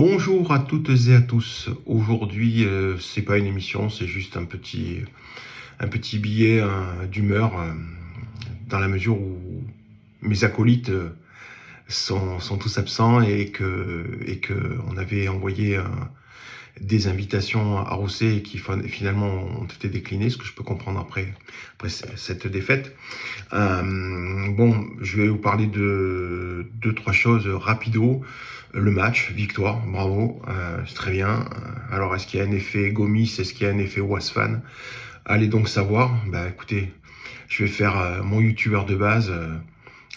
Bonjour à toutes et à tous. Aujourd'hui, c'est pas une émission, c'est juste un petit billet d'humeur, dans la mesure où mes acolytes sont tous absents et que on avait envoyé des invitations à Rousset et qui finalement ont été déclinées, ce que je peux comprendre après cette défaite. Bon, je vais vous parler de deux, trois choses rapido. Le match, victoire, bravo, c'est très bien. Alors, est-ce qu'il y a un effet Gomis, est-ce qu'il y a un effet Wasfan? Allez donc savoir. Bah écoutez, je vais faire mon youtubeur de base.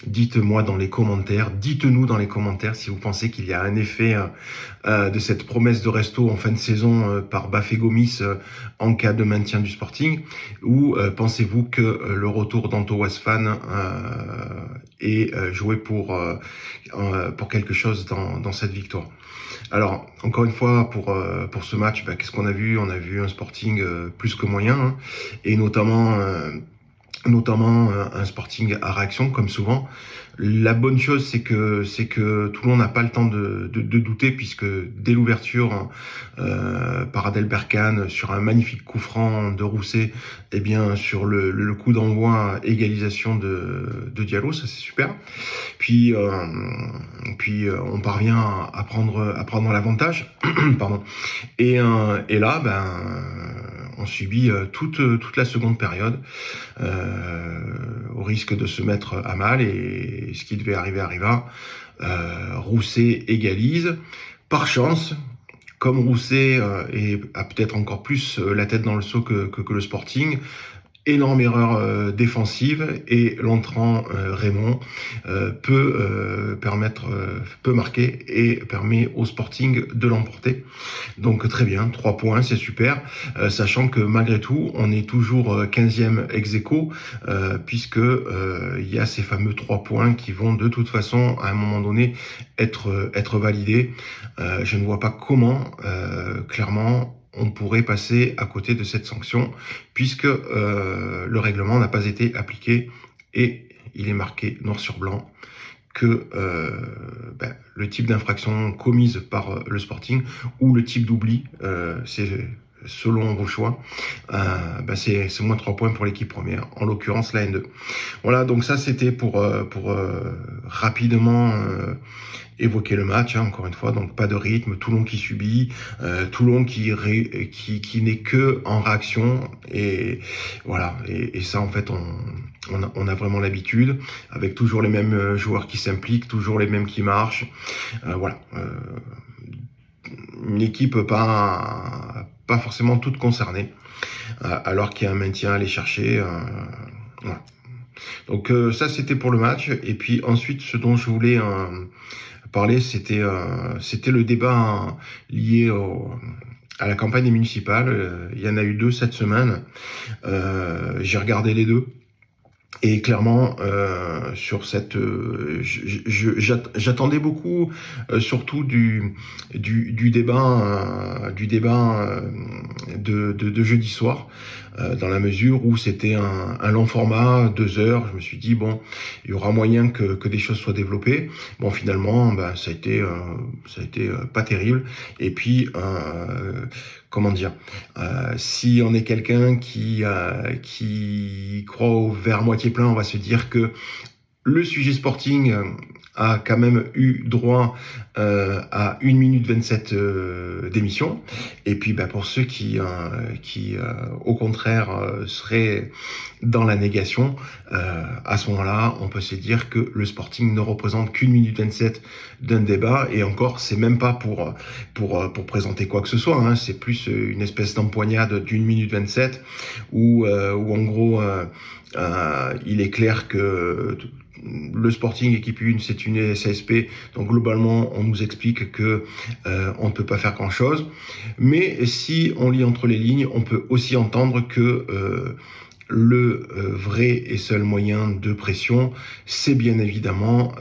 Dites-moi dans les commentaires, dites-nous dans les commentaires si vous pensez qu'il y a un effet de cette promesse de resto en fin de saison par Bafé Gomis en cas de maintien du Sporting, ou pensez-vous que le retour d'Anto Wasfan est joué pour quelque chose dans cette victoire. Alors, encore une fois, pour ce match, qu'est-ce qu'on a vu? On a vu un Sporting plus que moyen, hein, et notamment un Sporting à réaction, comme souvent. La bonne chose, c'est que Toulon n'a pas le temps de douter, puisque dès l'ouverture, par Adelbert Kahn, sur un magnifique coup franc de Rousset, et bien sur le coup d'envoi, égalisation de Diallo, ça c'est super. Puis on parvient à prendre l'avantage, pardon. Et là, on subit toute la seconde période, au risque de se mettre à mal, et ce qui devait arriver arriva. Rousset égalise par chance. Comme Rousset a peut-être encore plus la tête dans le seau que le Sporting. Énorme erreur défensive, et l'entrant Raymond peut marquer et permet au Sporting de l'emporter. Donc très bien, 3 points, c'est super, sachant que malgré tout, on est toujours 15e ex aequo, puisque il y a ces fameux 3 points qui vont de toute façon à un moment donné être validés. Je ne vois pas comment, clairement, on pourrait passer à côté de cette sanction, puisque le règlement n'a pas été appliqué, et il est marqué noir sur blanc que le type d'infraction commise par le Sporting, ou le type d'oubli, c'est selon vos choix, c'est moins 3 points pour l'équipe première, en l'occurrence la N2. Voilà, donc ça c'était pour rapidement évoquer le match, hein, encore une fois. Donc pas de rythme, Toulon qui subit, Toulon qui n'est que en réaction, et voilà, et ça en fait on a vraiment l'habitude, avec toujours les mêmes joueurs qui s'impliquent, toujours les mêmes qui marchent, voilà, une équipe pas forcément toute concernée, alors qu'il y a un maintien à aller chercher, voilà. Donc ça c'était pour le match. Et puis ensuite, ce dont je voulais parler, c'était le débat lié à la campagne municipale. Il y en a eu 2 cette semaine. J'ai regardé les 2. Et clairement, sur cette, j'attendais beaucoup, surtout du débat, de jeudi soir, dans la mesure où c'était un long format, 2 heures. Je me suis dit bon, il y aura moyen que des choses soient développées. Bon, finalement, ça a été pas terrible. Et puis, comment dire, si on est quelqu'un qui croit au verre à moitié plein, on va se dire que le sujet Sporting a quand même eu droit à 1 minute 27 d'émission. Et puis pour ceux qui au contraire seraient dans la négation, à ce moment-là, on peut se dire que le Sporting ne représente qu'1 minute 27 d'un débat, et encore, c'est même pas pour présenter quoi que ce soit, hein. C'est plus une espèce d'empoignade d'1 minute 27, où en gros, il est clair que le Sporting équipe 1, c'est une SASP, donc globalement on nous explique que on ne peut pas faire grand chose. Mais si on lit entre les lignes, on peut aussi entendre que le vrai et seul moyen de pression, c'est bien évidemment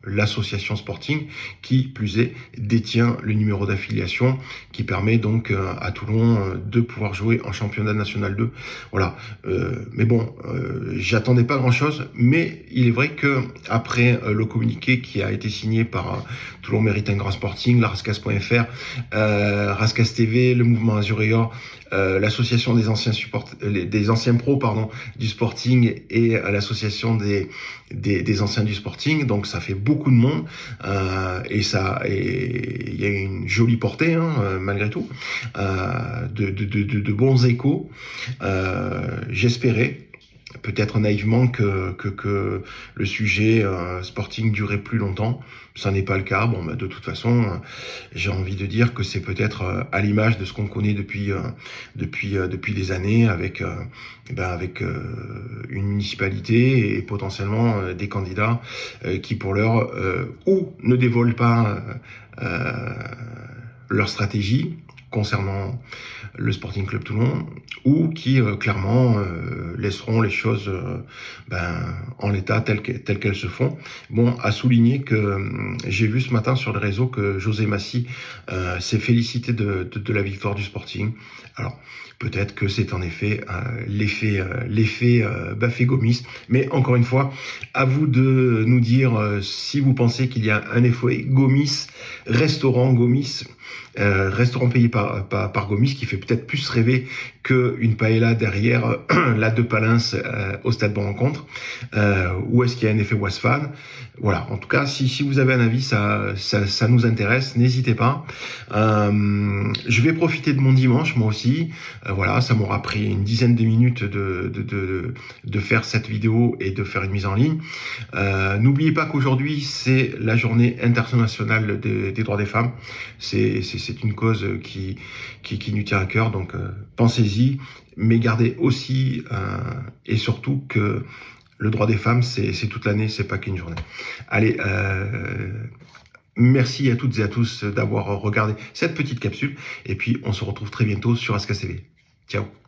l'association Sporting, qui plus est détient le numéro d'affiliation qui permet donc à Toulon de pouvoir jouer en championnat national 2. Voilà. Mais bon, j'attendais pas grand-chose, mais il est vrai que après le communiqué qui a été signé par Toulon Mérite un Grand Sporting, la Rascasse.fr, Rascasse TV, le mouvement Azuréor, l'association des anciens pros du Sporting et l'association des anciens du Sporting, donc ça fait beaucoup de monde et il y a une jolie portée malgré tout, de bons échos. J'espérais peut-être naïvement que le sujet Sporting durait plus longtemps. Ça n'est pas le cas. Bon, de toute façon, j'ai envie de dire que c'est peut-être à l'image de ce qu'on connaît depuis des années avec une municipalité et potentiellement des candidats qui pour l'heure ou ne dévoilent pas leur stratégie concernant le Sporting Club Toulon, ou qui clairement laisseront les choses en l'état telles qu'elles se font. Bon, à souligner que j'ai vu ce matin sur les réseaux que José Massy s'est félicité de la victoire du Sporting. Alors, peut-être que c'est en effet l'effet Bafé Gomis, mais encore une fois, à vous de nous dire si vous pensez qu'il y a un effet Gomis, restaurant Gomis, restaurant payé par Gomis, qui fait peut-être plus rêver qu'une paella derrière la de Palins au Stade Bon Rencontre, ou est-ce qu'il y a un effet Wasfan? Voilà, en tout cas, si vous avez un avis, ça nous intéresse, n'hésitez pas. Je vais profiter de mon dimanche, moi aussi. Voilà, ça m'aura pris une dizaine de minutes de faire cette vidéo et de faire une mise en ligne. N'oubliez pas qu'aujourd'hui, c'est la journée internationale des droits des femmes. C'est une cause qui nous tient à cœur, donc pensez-y, mais gardez aussi et surtout que le droit des femmes, c'est toute l'année, c'est pas qu'une journée. Allez, merci à toutes et à tous d'avoir regardé cette petite capsule, et puis on se retrouve très bientôt sur Rascasse TV. Ciao.